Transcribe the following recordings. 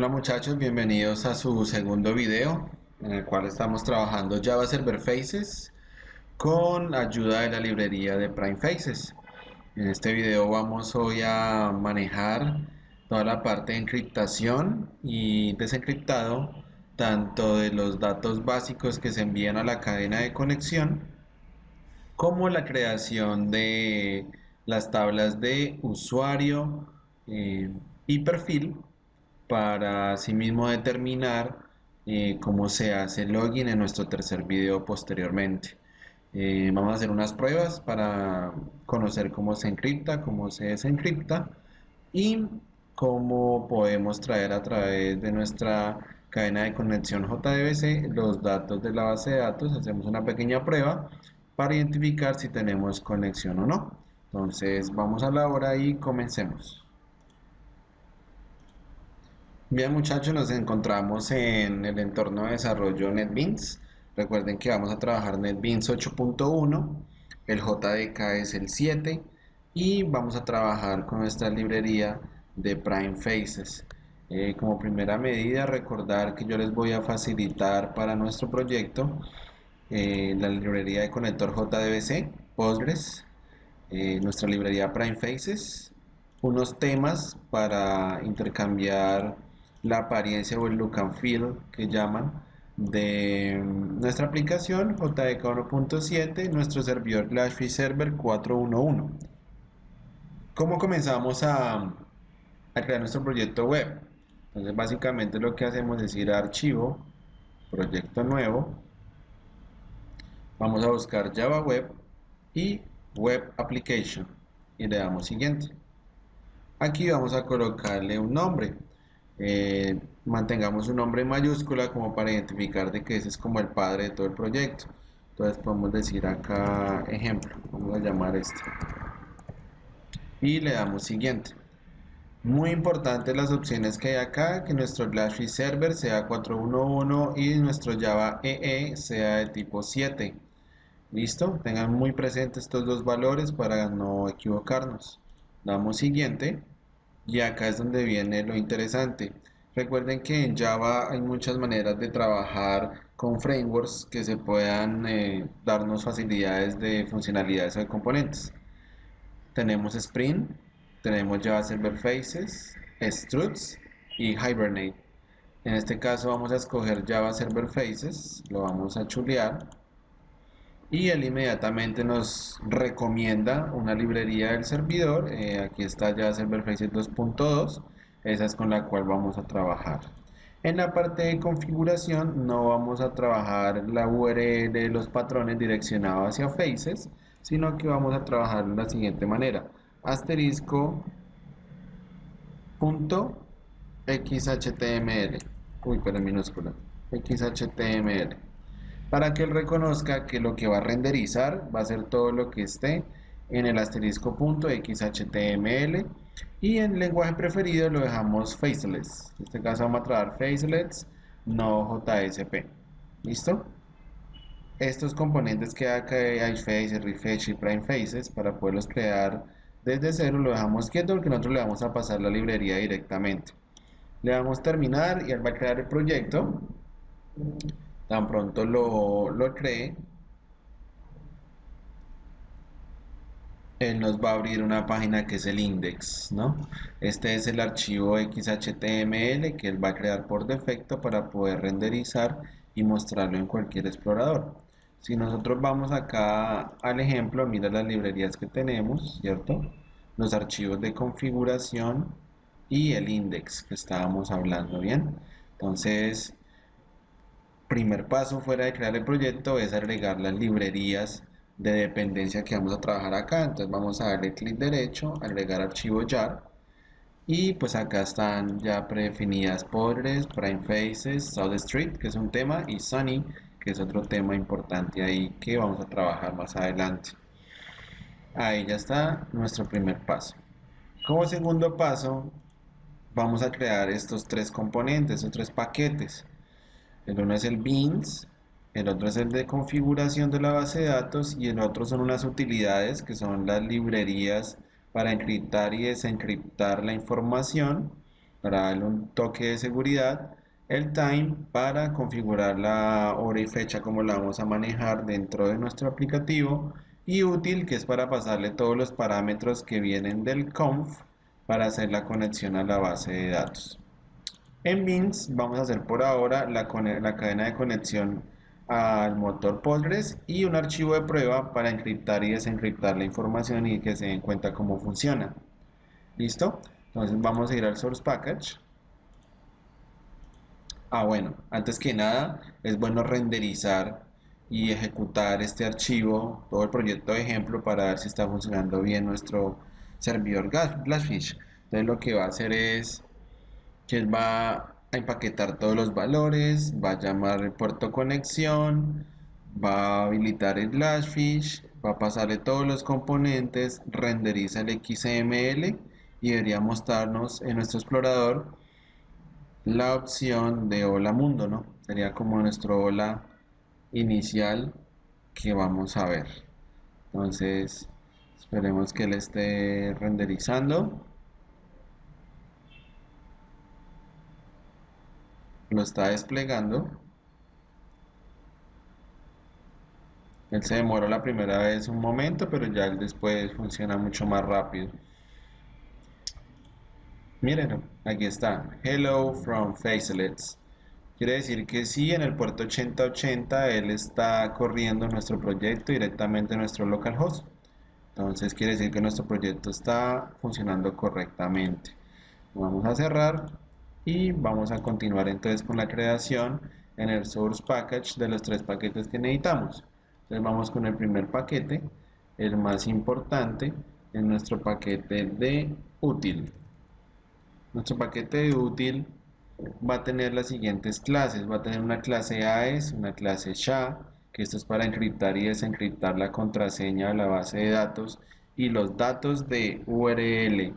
Hola muchachos, bienvenidos a su segundo video en el cual estamos trabajando Java Server Faces con ayuda de la librería de Prime Faces. En este video vamos hoy a manejar toda la parte de encriptación y desencriptado tanto de los datos básicos que se envían a la cadena de conexión como la creación de las tablas de usuario y perfil para asimismo determinar cómo se hace el login en nuestro tercer video posteriormente. Vamos a hacer unas pruebas para conocer cómo se encripta, cómo se desencripta y cómo podemos traer a través de nuestra cadena de conexión JDBC los datos de la base de datos. Hacemos una pequeña prueba para identificar si tenemos conexión o no. Entonces vamos a la hora y comencemos. Bien muchachos, nos encontramos en el entorno de desarrollo NetBeans. Recuerden que vamos a trabajar NetBeans 8.1, el JDK es el 7 y vamos a trabajar con nuestra librería de Prime Faces. Como primera medida, recordar que yo les voy a facilitar para nuestro proyecto la librería de conector JDBC, Postgres, nuestra librería Prime Faces, unos temas para intercambiar la apariencia o el look and feel que llaman de nuestra aplicación JDK 1.7, nuestro servidor GlassFish Server 411. ¿Cómo comenzamos a crear nuestro proyecto web? Entonces básicamente lo que hacemos es ir a archivo, proyecto nuevo, vamos a buscar Java Web y Web Application y le damos siguiente. Aquí vamos a colocarle un nombre. Mantengamos un nombre en mayúscula como para identificar de que ese es como el padre de todo el proyecto. Entonces podemos decir acá ejemplo, vamos a llamar este y le damos siguiente. Muy importante las opciones que hay acá, que nuestro GlassFish Server sea 411 y nuestro Java EE sea de tipo 7. Listo, tengan muy presentes estos dos valores para no equivocarnos. Damos siguiente. Y acá es donde viene lo interesante. Recuerden que en Java hay muchas maneras de trabajar con frameworks que se puedan darnos facilidades de funcionalidades o de componentes. Tenemos Spring, tenemos Java Server Faces, Struts y Hibernate. En este caso vamos a escoger Java Server Faces, lo vamos a chulear y él inmediatamente nos recomienda una librería del servidor. Aquí está ya Server Faces 2.2, esa es con la cual vamos a trabajar. En la parte de configuración no vamos a trabajar la URL de los patrones direccionados hacia Faces, sino que vamos a trabajar de la siguiente manera: asterisco punto xhtml, pero en minúscula, xhtml, para que él reconozca que lo que va a renderizar va a ser todo lo que esté en el asterisco punto xhtml, y en lenguaje preferido lo dejamos faceless. En este caso vamos a trabajar faceless, no JSP. ¿Listo? Estos componentes que acá hay face, refresh y prime faces, para poderlos crear desde cero lo dejamos quieto porque nosotros le vamos a pasar la librería directamente. Le damos terminar y él va a crear el proyecto. Tan pronto lo cree, él nos va a abrir una página que es el index, ¿no? Este es el archivo XHTML que él va a crear por defecto para poder renderizar y mostrarlo en cualquier explorador. Si nosotros vamos acá al ejemplo, mira las librerías que tenemos, ¿cierto? Los archivos de configuración y el index que estábamos hablando, ¿bien? Entonces, primer paso fuera de crear el proyecto es agregar las librerías de dependencia que vamos a trabajar acá. Entonces vamos a darle clic derecho, agregar archivo jar, y pues acá están ya predefinidas Postgres, Prime Faces, South Street, que es un tema, y Sunny, que es otro tema importante ahí que vamos a trabajar más adelante. Ahí ya está nuestro primer paso. Como segundo paso vamos a crear estos tres componentes, estos tres paquetes. El uno es el beans, el otro es el de configuración de la base de datos y el otro son unas utilidades que son las librerías para encriptar y desencriptar la información para darle un toque de seguridad, el time para configurar la hora y fecha como la vamos a manejar dentro de nuestro aplicativo, y útil, que es para pasarle todos los parámetros que vienen del conf para hacer la conexión a la base de datos. En beans vamos a hacer por ahora la cadena de conexión al motor Postgres y un archivo de prueba para encriptar y desencriptar la información y que se den cuenta cómo funciona. ¿Listo? Entonces vamos a ir al source package. Bueno, antes que nada es bueno renderizar y ejecutar este archivo, todo el proyecto de ejemplo, para ver si está funcionando bien nuestro servidor Glassfish. Entonces lo que va a hacer es que él va a empaquetar todos los valores, va a llamar el puerto conexión, va a habilitar el Glassfish, va a pasarle todos los componentes, renderiza el XML y debería mostrarnos en nuestro explorador la opción de hola mundo, ¿no? Sería como nuestro hola inicial que vamos a ver. Entonces, esperemos que él esté renderizando. Lo está desplegando. Él se demoró la primera vez un momento, pero ya después funciona mucho más rápido. Mírenlo, aquí está. Hello from Facelets. Quiere decir que sí, en el puerto 8080 él está corriendo nuestro proyecto directamente en nuestro localhost. Entonces quiere decir que nuestro proyecto está funcionando correctamente. Vamos a cerrar y vamos a continuar entonces con la creación en el source package de los 3 paquetes que necesitamos. Entonces vamos con el primer paquete, el más importante, en nuestro paquete de útil. Nuestro paquete de útil va a tener las siguientes clases. Va a tener una clase AES, una clase SHA, que esto es para encriptar y desencriptar la contraseña de la base de datos, y los datos de URL,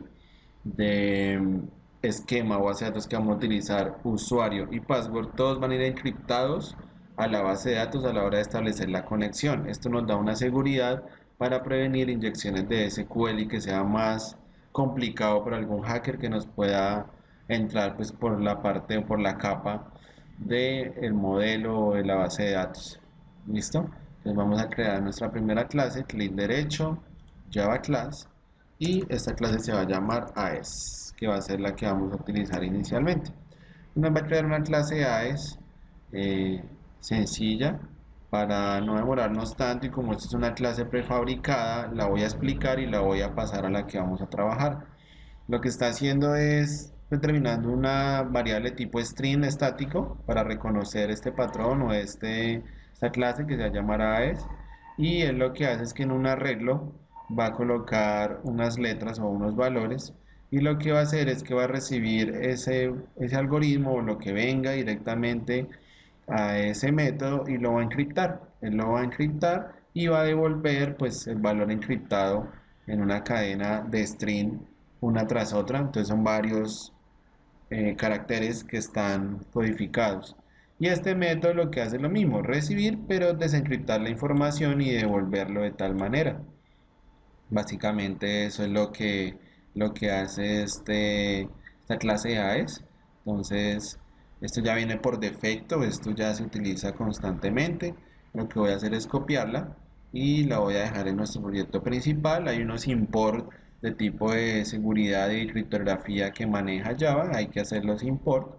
de esquema o base de datos que vamos a utilizar, usuario y password, todos van a ir encriptados a la base de datos a la hora de establecer la conexión. Esto nos da una seguridad para prevenir inyecciones de SQL y que sea más complicado para algún hacker que nos pueda entrar pues por la parte o por la capa del modelo o de la base de datos. ¿Listo? Entonces vamos a crear nuestra primera clase, clic derecho, Java Class, y esta clase se va a llamar AES, que va a ser la que vamos a utilizar inicialmente. Nos va a crear una clase AES sencilla para no demorarnos tanto, y como esta es una clase prefabricada, la voy a explicar y la voy a pasar a la que vamos a trabajar. Lo que está haciendo es determinando una variable tipo string estático para reconocer este patrón o esta clase que se va a llamar AES, y él lo que hace es que en un arreglo va a colocar unas letras o unos valores, y lo que va a hacer es que va a recibir ese algoritmo o lo que venga directamente a ese método y lo va a encriptar. Él lo va a encriptar y va a devolver pues el valor encriptado en una cadena de string una tras otra. Entonces son varios caracteres que están codificados, y este método lo que hace es lo mismo, recibir pero desencriptar la información y devolverlo de tal manera. Básicamente eso es lo que hace esta clase de AES. Entonces esto ya viene por defecto, esto ya se utiliza constantemente. Lo que voy a hacer es copiarla y la voy a dejar en nuestro proyecto principal. Hay unos import de tipo de seguridad y criptografía que maneja Java, hay que hacer los import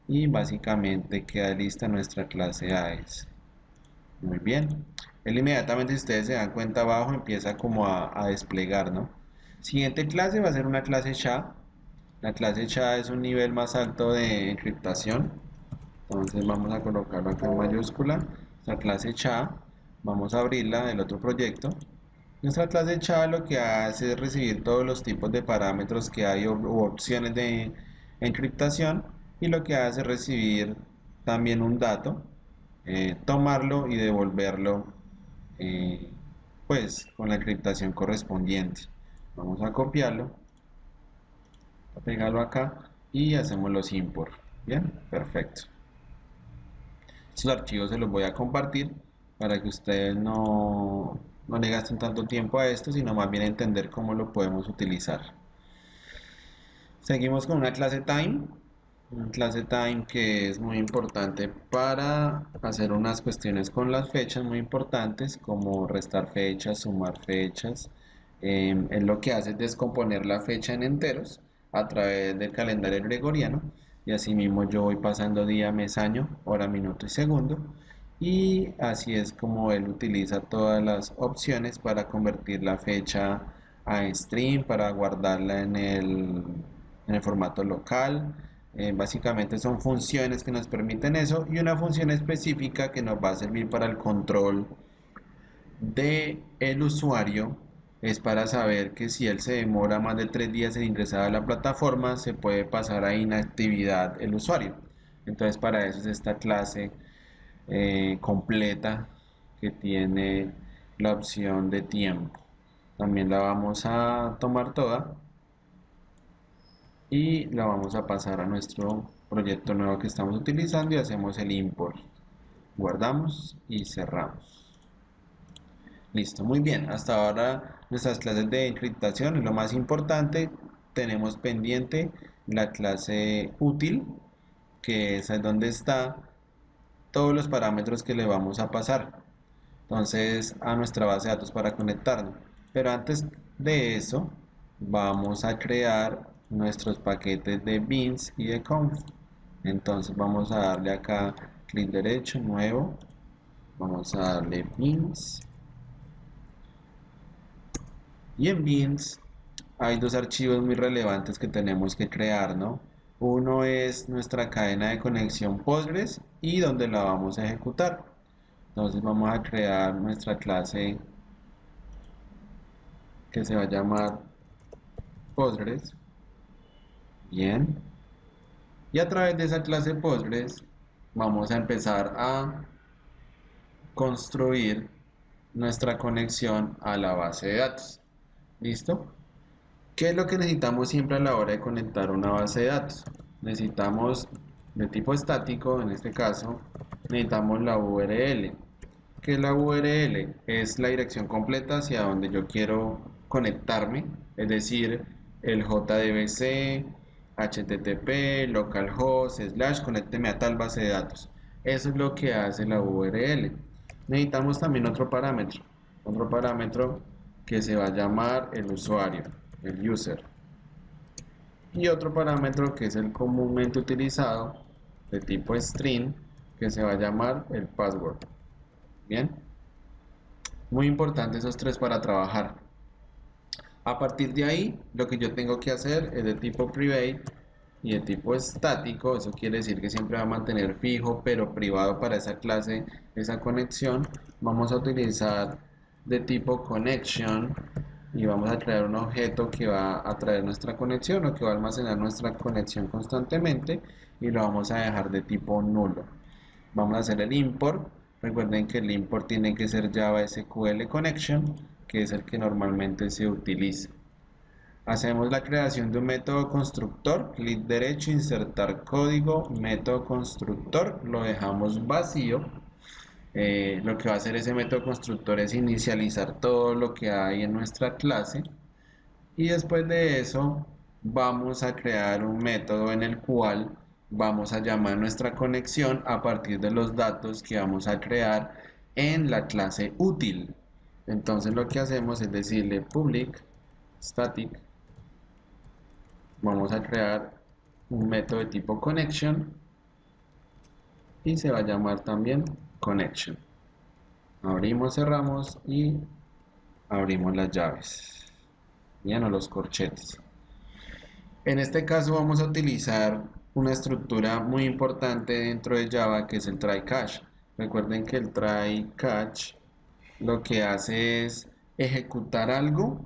y básicamente queda lista nuestra clase AES. Muy bien, él inmediatamente, si ustedes se dan cuenta abajo, empieza como a desplegar, ¿no? Siguiente clase va a ser una clase SHA. La clase SHA es un nivel más alto de encriptación, entonces vamos a colocarlo acá en mayúscula. La clase SHA, vamos a abrirla del otro proyecto. Nuestra clase SHA lo que hace es recibir todos los tipos de parámetros que hay u opciones de encriptación, y lo que hace es recibir también un dato, tomarlo y devolverlo pues con la encriptación correspondiente. Vamos a copiarlo, a pegarlo acá y hacemos los import. Bien, perfecto. Estos archivos se los voy a compartir para que ustedes no le gasten tanto tiempo a esto, sino más bien entender cómo lo podemos utilizar. Seguimos con una clase time. Una clase time que es muy importante para hacer unas cuestiones con las fechas muy importantes, como restar fechas, sumar fechas. Es lo que hace es descomponer la fecha en enteros a través del calendario gregoriano. Y así mismo yo voy pasando día, mes, año, hora, minuto y segundo. Y así es como él utiliza todas las opciones para convertir la fecha a string, para guardarla en el formato local. Básicamente son funciones que nos permiten eso y una función específica que nos va a servir para el control de el usuario es para saber que si él se demora más de 3 días en ingresar a la plataforma se puede pasar a inactividad el usuario. Entonces para eso es esta clase completa que tiene la opción de tiempo. También la vamos a tomar toda y la vamos a pasar a nuestro proyecto nuevo que estamos utilizando y hacemos el import. Guardamos y cerramos. Listo, muy bien. Hasta ahora nuestras clases de encriptación es lo más importante. Tenemos pendiente la clase útil, que es donde está todos los parámetros que le vamos a pasar. Entonces a nuestra base de datos para conectarnos. Pero antes de eso vamos a crear nuestros paquetes de beans y de conf. Entonces vamos a darle acá clic derecho, nuevo, vamos a darle beans y en beans hay dos archivos muy relevantes que tenemos que crear, ¿no? Uno es nuestra cadena de conexión Postgres y donde la vamos a ejecutar. Entonces vamos a crear nuestra clase que se va a llamar Postgres. Bien. Y a través de esa clase Postgres vamos a empezar a construir nuestra conexión a la base de datos. ¿Listo? ¿Qué es lo que necesitamos siempre a la hora de conectar una base de datos? Necesitamos de tipo estático, en este caso, necesitamos la URL. ¿Qué es la URL? Es la dirección completa hacia donde yo quiero conectarme, es decir, el JDBC, HTTP, localhost, / conécteme a tal base de datos. Eso es lo que hace la URL. Necesitamos también otro parámetro que se va a llamar el usuario, el user. Y otro parámetro que es el comúnmente utilizado de tipo string, que se va a llamar el password. Bien, muy importante esos tres para trabajar. A partir de ahí, lo que yo tengo que hacer es de tipo private y de tipo estático. Eso quiere decir que siempre va a mantener fijo, pero privado para esa clase, esa conexión. Vamos a utilizar de tipo connection y vamos a crear un objeto que va a traer nuestra conexión o que va a almacenar nuestra conexión constantemente y lo vamos a dejar de tipo nulo. Vamos a hacer el import. Recuerden que el import tiene que ser Java SQL Connection, que es el que normalmente se utiliza. Hacemos la creación de un método constructor, clic derecho, insertar código, método constructor, lo dejamos vacío. Lo que va a hacer ese método constructor es inicializar todo lo que hay en nuestra clase y después de eso vamos a crear un método en el cual vamos a llamar nuestra conexión a partir de los datos que vamos a crear en la clase útil. Entonces lo que hacemos es decirle public static, vamos a crear un método de tipo connection y se va a llamar también connection. Abrimos, cerramos y abrimos las llaves, bien, o los corchetes. En este caso vamos a utilizar una estructura muy importante dentro de Java que es el try catch. Recuerden que el try catch lo que hace es ejecutar algo,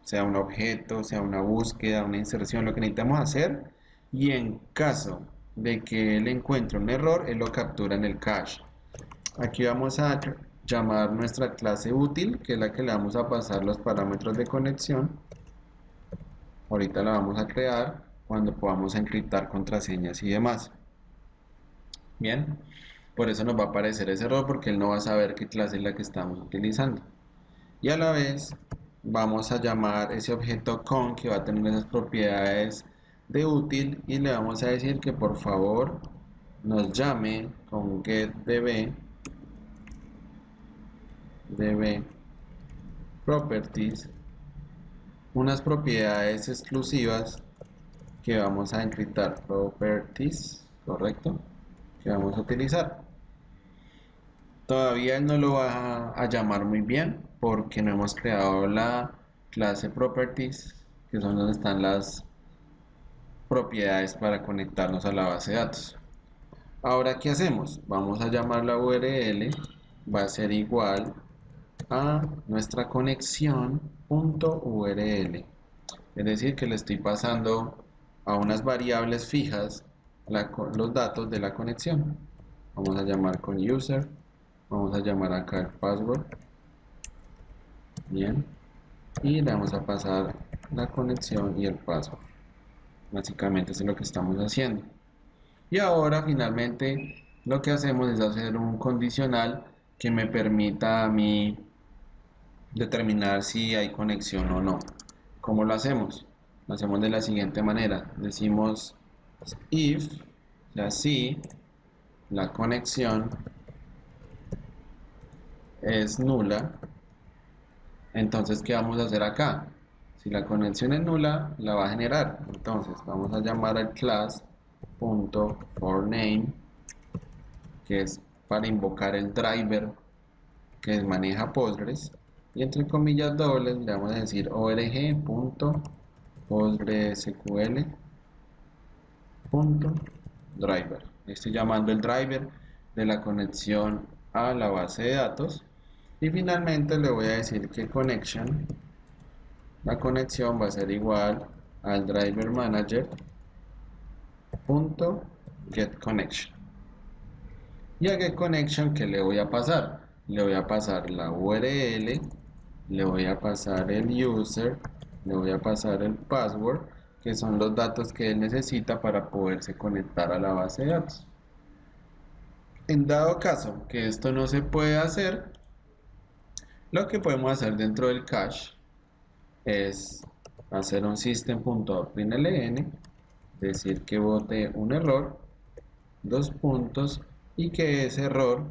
sea un objeto, sea una búsqueda, una inserción, lo que necesitamos hacer, y en caso de que él encuentre un error, él lo captura en el cache. Aquí vamos a llamar nuestra clase útil, que es la que le vamos a pasar los parámetros de conexión. Ahorita la vamos a crear cuando podamos encriptar contraseñas y demás. Bien, por eso nos va a aparecer ese error porque él no va a saber qué clase es la que estamos utilizando. Y a la vez vamos a llamar ese objeto con que va a tener esas propiedades de útil y le vamos a decir que por favor nos llame con getDB properties unas propiedades exclusivas que vamos a encriptar, properties, correcto, que vamos a utilizar. Todavía no lo va a llamar muy bien porque no hemos creado la clase properties, que son donde están las propiedades para conectarnos a la base de datos. Ahora, ¿qué hacemos? Vamos a llamar la URL, va a ser igual a nuestra conexión.url, es decir, que le estoy pasando a unas variables fijas los datos de la conexión. Vamos a llamar con user, vamos a llamar acá el password, bien, y le vamos a pasar la conexión y el password. Básicamente eso es lo que estamos haciendo. Y ahora finalmente lo que hacemos es hacer un condicional que me permita a mí determinar si hay conexión o no. ¿Cómo lo hacemos? Lo hacemos de la siguiente manera. Decimos if, o sea, si la conexión es nula, entonces ¿qué vamos a hacer acá? Si la conexión es nula, la va a generar. Entonces vamos a llamar al class.forName, que es para invocar el driver que maneja Postgres, y entre comillas dobles le vamos a decir org.postgresql.driver. Estoy llamando el driver de la conexión a la base de datos, y finalmente le voy a decir que la conexión va a ser igual al driver manager.getConnection. Y a getConnection, ¿qué le voy a pasar? Le voy a pasar la URL, le voy a pasar el user, le voy a pasar el password, que son los datos que él necesita para poderse conectar a la base de datos. En dado caso que esto no se puede hacer, lo que podemos hacer dentro del cache es hacer un system.out.println, decir que bote un error, dos puntos, y que ese error,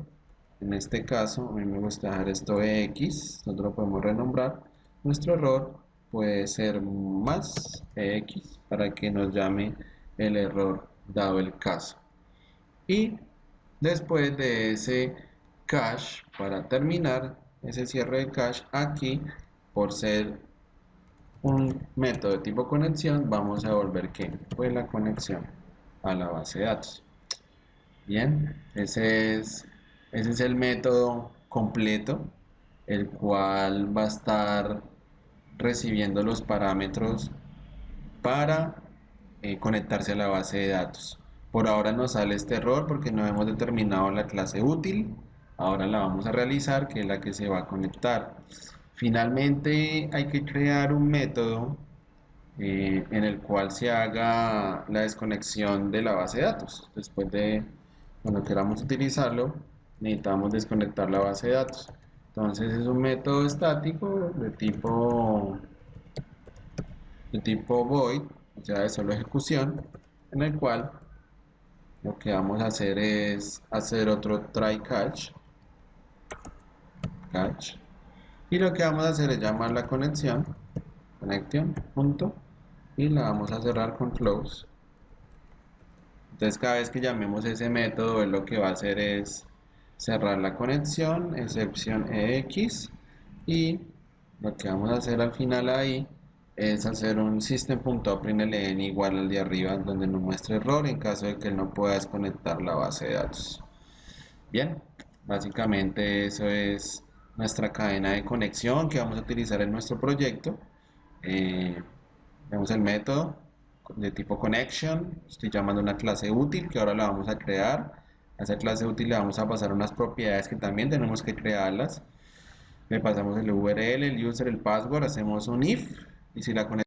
en este caso, a mí me gusta dejar esto x, nosotros lo podemos renombrar, nuestro error puede ser más x para que nos llame el error dado el caso. Y después de ese cache, para terminar ese cierre de cache, aquí, por ser un método de tipo conexión, vamos a devolver que pues la conexión a la base de datos. Bien, ese es el método completo, el cual va a estar recibiendo los parámetros para conectarse a la base de datos. Por ahora nos sale este error porque no hemos determinado la clase útil. Ahora la vamos a realizar, que es la que se va a conectar. Finalmente hay que crear un método en el cual se haga la desconexión de la base de datos. Después de cuando queramos utilizarlo, necesitamos desconectar la base de datos. Entonces es un método estático de tipo void, o sea, de solo ejecución, en el cual lo que vamos a hacer es hacer otro try catch, y lo que vamos a hacer es llamar la conexión, punto, y la vamos a cerrar con close. Entonces cada vez que llamemos ese método, lo que va a hacer es cerrar la conexión, excepción EX, y lo que vamos a hacer al final ahí es hacer un system.out.println igual al de arriba, donde nos muestre error en caso de que él no pueda desconectar la base de datos. Bien, básicamente eso es nuestra cadena de conexión que vamos a utilizar en nuestro proyecto. Vemos el método de tipo connection, estoy llamando una clase útil que ahora la vamos a crear. A esa clase útil le vamos a pasar unas propiedades que también tenemos que crearlas. Le pasamos el URL, el user, el password, hacemos un if, y si la conexión